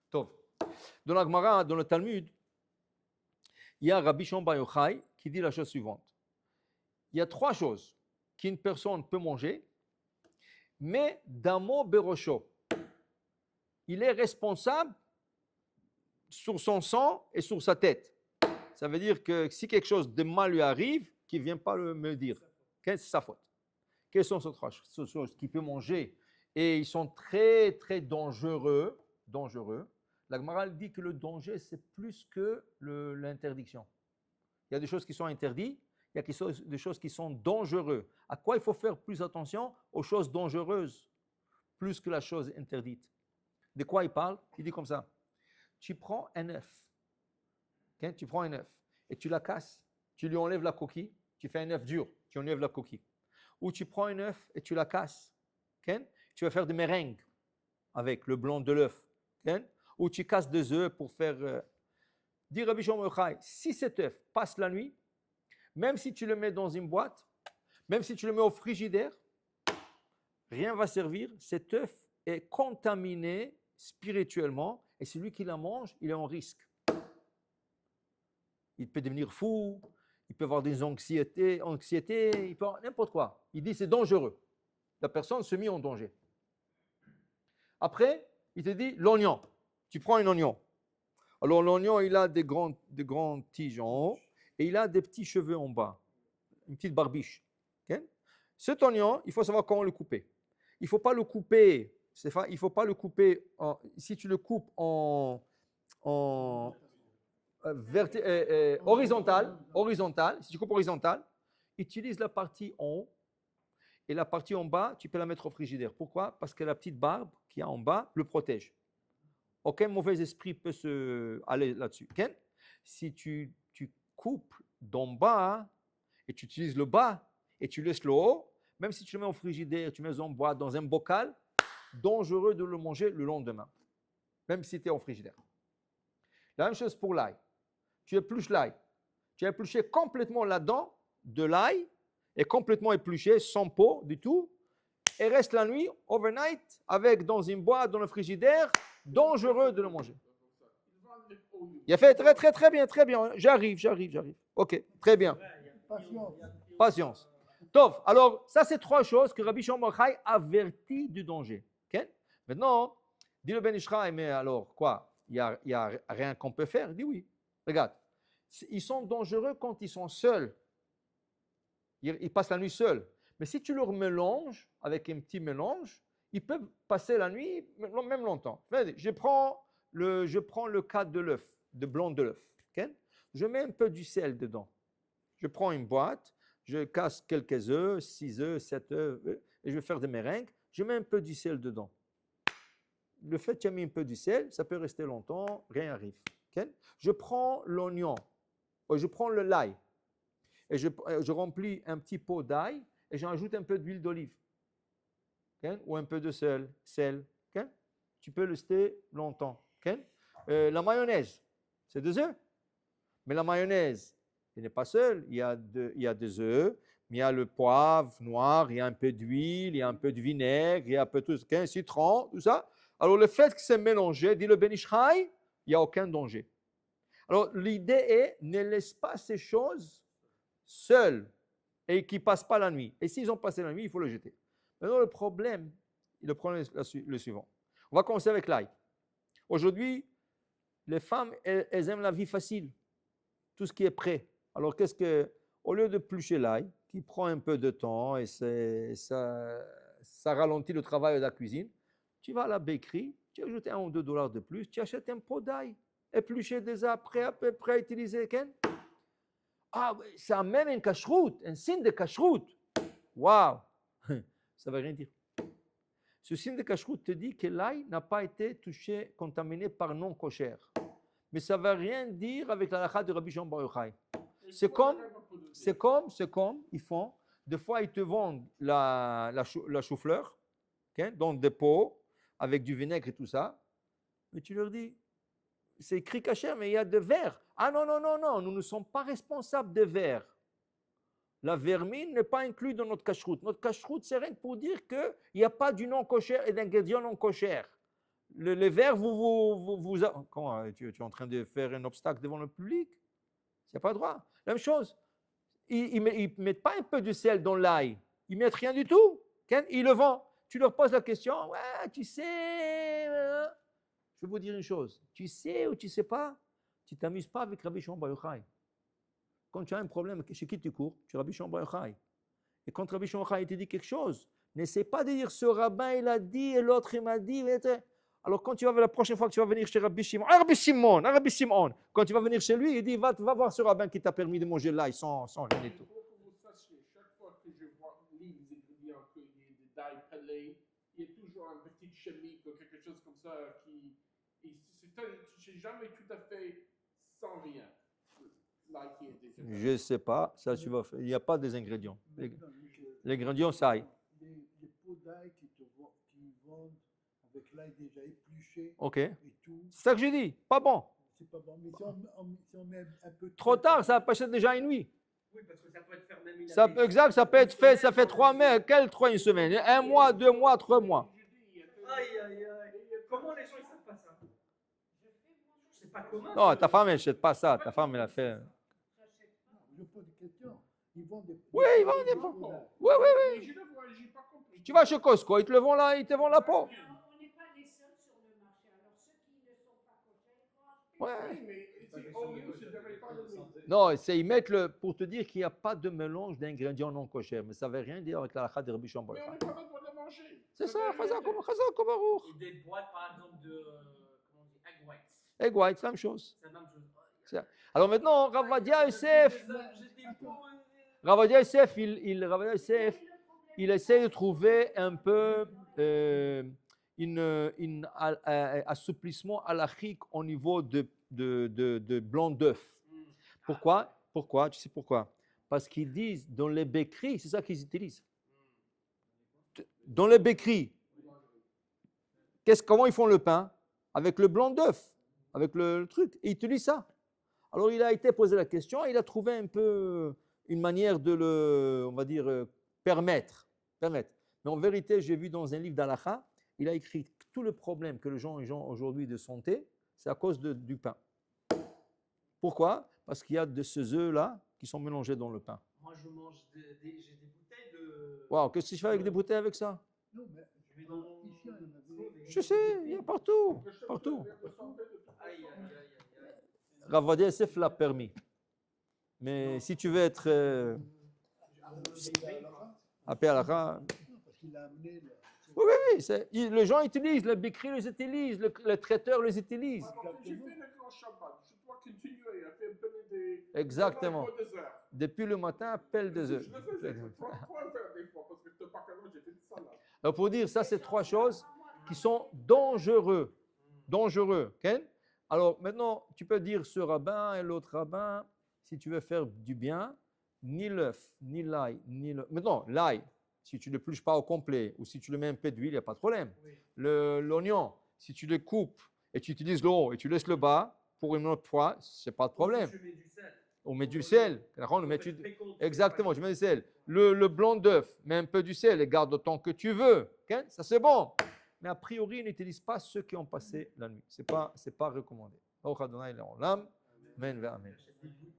Tov. Dans la Gemara, dans le Talmud, il y a Rabbi Shimon Bar Yochai qui dit la chose suivante. Il y a 3 choses qu'une personne peut manger, mais d'amo berosho. Il est responsable sur son sang et sur sa tête. Ça veut dire que si quelque chose de mal lui arrive, qu'il ne vient pas me dire. C'est sa faute. Quelles sont ces 3 choses qu'il peut manger? Et ils sont très, très dangereux. La Gemara dit que le danger, c'est plus que l'interdiction. Il y a des choses qui sont interdites, il y a des choses qui sont dangereuses. À quoi il faut faire plus attention? Aux choses dangereuses, plus que la chose interdite. De quoi il parle? Il dit comme ça. Tu prends un œuf. Okay? Tu prends un œuf et tu la casses. Tu lui enlèves la coquille. Tu fais un œuf dur. Tu enlèves la coquille. Ou tu prends un œuf et tu la casses. Okay? Tu vas faire des meringues avec le blanc de l'œuf. Okay? Ou tu casses des œufs pour faire... Dit Rabbi Shimon Bar Yochai, si cet œuf passe la nuit, même si tu le mets dans une boîte, même si tu le mets au frigidaire, rien ne va servir. Cet œuf est contaminé spirituellement et celui qui la mange, il est en risque. Il peut devenir fou, il peut avoir des anxiétés, il peut avoir n'importe quoi. Il dit c'est dangereux. La personne se met en danger. Après, il te dit l'oignon. Tu prends un oignon. Alors l'oignon, il a des grands tiges en haut et il a des petits cheveux en bas, une petite barbiche. Okay? Cet oignon, il faut savoir comment le couper. Il ne faut pas le couper, Stéphane, il faut pas le couper, si tu le coupes en horizontal, si tu coupes horizontal, utilise la partie en haut et la partie en bas, tu peux la mettre au frigidaire. Pourquoi? Parce que la petite barbe qu'il y a en bas le protège. Aucun mauvais esprit peut aller là-dessus. Okay? Si tu coupes d'en bas et tu utilises le bas et tu laisses le haut, même si tu le mets au frigidaire, tu mets en bois dans un bocal, dangereux de le manger le lendemain, même si tu es au frigidaire. La même chose pour l'ail. Tu épluches l'ail. Tu as épluché complètement la dent de l'ail et complètement épluché, sans peau du tout, et reste la nuit, overnight, avec dans une boîte, dans le frigidaire, dangereux de le manger. Il a fait très, très, très bien, très bien. J'arrive. Ok, très bien. Patience. Tov, alors, ça, c'est 3 choses que Rabbi Shimon Bar Yochai avertit du danger. Okay? Maintenant, dit le Ben Ishraï, mais alors, quoi? Il n'y a rien qu'on peut faire? Il dit oui. Regarde, ils sont dangereux quand ils sont seuls. Ils passent la nuit seuls. Mais si tu leur mélanges avec un petit mélange, ils peuvent passer la nuit même longtemps. Je prends le cas de l'œuf, de blanc de l'œuf. Okay? Je mets un peu du sel dedans. Je prends une boîte, je casse quelques œufs, 6 œufs, 7 œufs, et je vais faire des meringues. Je mets un peu du sel dedans. Le fait que tu as mis un peu du sel, ça peut rester longtemps, rien n'arrive. Okay? Je prends l'oignon, je prends le l'ail, et je remplis un petit pot d'ail, et j'en ajoute un peu d'huile d'olive, okay? Ou un peu de sel. Okay? Tu peux le rester longtemps. Okay? La mayonnaise, c'est 2 œufs. Mais la mayonnaise, elle n'est pas seule. Il y a des œufs, mais il y a le poivre noir, il y a un peu d'huile, il y a un peu de vinaigre, il y a un peu de tout, citron, tout ça. Alors le fait que c'est mélangé, dit le Ben Ishraï, il n'y a aucun danger. Alors l'idée est, ne laisse pas ces choses seules et qui ne passent pas la nuit. Et s'ils ont passé la nuit, il faut le jeter. Maintenant, le problème est le suivant. On va commencer avec l'ail. Aujourd'hui, les femmes, elles aiment la vie facile, tout ce qui est prêt. Alors, au lieu de plucher l'ail, qui prend un peu de temps et ça ralentit le travail de la cuisine, tu vas à la bakery, tu ajoutes $1 ou $2 de plus, tu achètes un pot d'ail, épluché déjà, prêt à utiliser. Ah, ça amène une cacheroute, un signe de cacheroute. Waouh! Ça ne veut rien dire. Ce signe de cacheroute te dit que l'ail n'a pas été touché, contaminé par non kosher. Mais ça ne veut rien dire avec la halakha de Rabbi Shimon Bar Yochai. C'est comme ils font. Des fois, ils te vendent la chou-fleur, okay, dans des pots avec du vinaigre et tout ça. Mais tu leur dis, c'est écrit kasher, mais il y a de verre. Ah non, nous ne sommes pas responsables de verre. La vermine n'est pas inclue dans notre cacheroute. Notre cacheroute, c'est rien que pour dire qu'il n'y a pas du non kosher et d'ingrédients non kosher. Les verts, comment, tu es en train de faire un obstacle devant le public? Tu n'as pas le droit. La même chose. Ils ne mettent pas un peu de sel dans l'ail. Ils ne mettent rien du tout. Ils le vendent. Tu leur poses la question, ouais, tu sais, je vais vous dire une chose. Tu sais ou tu ne sais pas, tu ne t'amuses pas avec Rabbi Shimon Bar Yochai. Quand tu as un problème, chez qui tu cours? Chez Rabbi Shimon Bar Yochai. Et quand Rabbi Shimon Bar Yochai te dit quelque chose, n'essaie pas de dire ce rabbin il a dit et l'autre il m'a dit. Alors quand tu vas la prochaine fois que tu vas venir chez Rabbi Shimon, Rabbi Simon, quand tu vas venir chez lui, il dit va voir ce rabbin qui t'a permis de manger l'ail sans rien et tout. Pour que vous sachiez, chaque fois que je vois les ingrédients qu'il y a de d'ail pelé, il y a toujours un petit chimique ou quelque chose comme ça qui. C'est jamais tout à fait sans rien. L'ail qui est déjà. Je ne sais pas, ça tu vas faire. Il n'y a pas des ingrédients. Les ingrédients, c'est ail. Les pots d'ail qui vendent avec l'ail déjà épluché Ok. et tout, C'est ça que j'ai dit. Pas bon. c'est pas bon. Mais si on met un peu Trop tard, ça a passé déjà une nuit. Oui, parce que ça peut être fait même une année. Exact, ça peut être fait, ça fait 3 mois, une semaine, 1 mois, 2 mois, 3 mois. Aïe, aïe, aïe. Comment les gens ils savent pas ça? C'est pas commun. Non, ta femme, elle n'achète pas ça. Ta femme, elle a fait. Je pose des questions. Ils vendent des Oui, ils vendent des pots. pots d'ail. Oui, oui, oui. Je le vois, j'ai pas compris. Tu vas chez Costco, ils te le vendent là, ils te vendent la peau. Alors, on n'est pas les seuls sur le marché. Alors, ceux qui ne sont pas cochers, quoi. Ouais. Oui, mais c'est au mieux, c'est de pas le. Non, c'est ils mettent pour te dire qu'il n'y a pas de mélange d'ingrédients non cochers. Mais ça ne veut rien dire avec la halakha de Rabbi Shimon Bar Mais on Yochai. n'est pas le droit de manger. C'est ça, veut rien Chazak dire. Baruch. Et des boîtes, par exemple, de. Comment on dit? Egg whites. Egg white, c'est la même chose. C'est la même chose. C'est- Alors maintenant, Ravadia Yosef, il essaie de trouver un peu un assouplissement halachique au niveau de blanc d'œuf. Pourquoi? Tu sais pourquoi? Parce qu'ils disent dans les béqueries, c'est ça qu'ils utilisent. Dans les béqueries, comment ils font le pain? Avec le blanc d'œuf, avec le truc. Et ils utilisent ça. Alors il a été posé la question et il a trouvé un peu une manière de le, on va dire, permettre. Mais en vérité, j'ai vu dans un livre d'Halakha, il a écrit que tout le problème que les gens ont aujourd'hui de santé, c'est à cause du pain. Pourquoi? Parce qu'il y a de ces œufs-là qui sont mélangés dans le pain. Moi, je mange j'ai des bouteilles de. Waouh, qu'est-ce que je fais avec des bouteilles avec ça? Non, mais Je vais dans ici, on en avait. Je sais, il y a partout. Partout. Aïe, aïe, aïe, aïe. Ravadia Yosef l'a permis. Mais si tu veux être appelé à la Non, parce qu'il a amené le. oui, les gens utilisent, les béqueries les utilisent, le traiteur les utilise. Alors, quand j'ai fait le grand Shabbat, je dois continuer à faire des. Exactement. Pendant 2 heures. Depuis le matin, pelle des œufs. Je le faisais 3 heures des fois, parce que je te pas quand j'ai fait de salade. Donc pour dire, ça c'est 3 choses qui sont dangereux. Dangereux. Ok? Alors maintenant, tu peux dire ce rabbin et l'autre rabbin, si tu veux faire du bien, ni l'œuf, ni l'ail, ni le. Maintenant, l'ail, si tu ne l'épluches pas au complet ou si tu le mets un peu d'huile, il n'y a pas de problème. Oui. L'oignon, si tu le coupes et tu utilises le haut et tu laisses le bas pour une autre fois, c'est pas de problème. Je mets du sel. On met du sel. On met Faites très compte. Exactement, tu mets du sel. Le blanc d'œuf, mets un peu du sel et garde autant que tu veux. Ok? Ça c'est bon. Mais a priori, n'utilise pas ceux qui ont passé la nuit. Ce n'est pas recommandé. Amen. Amen.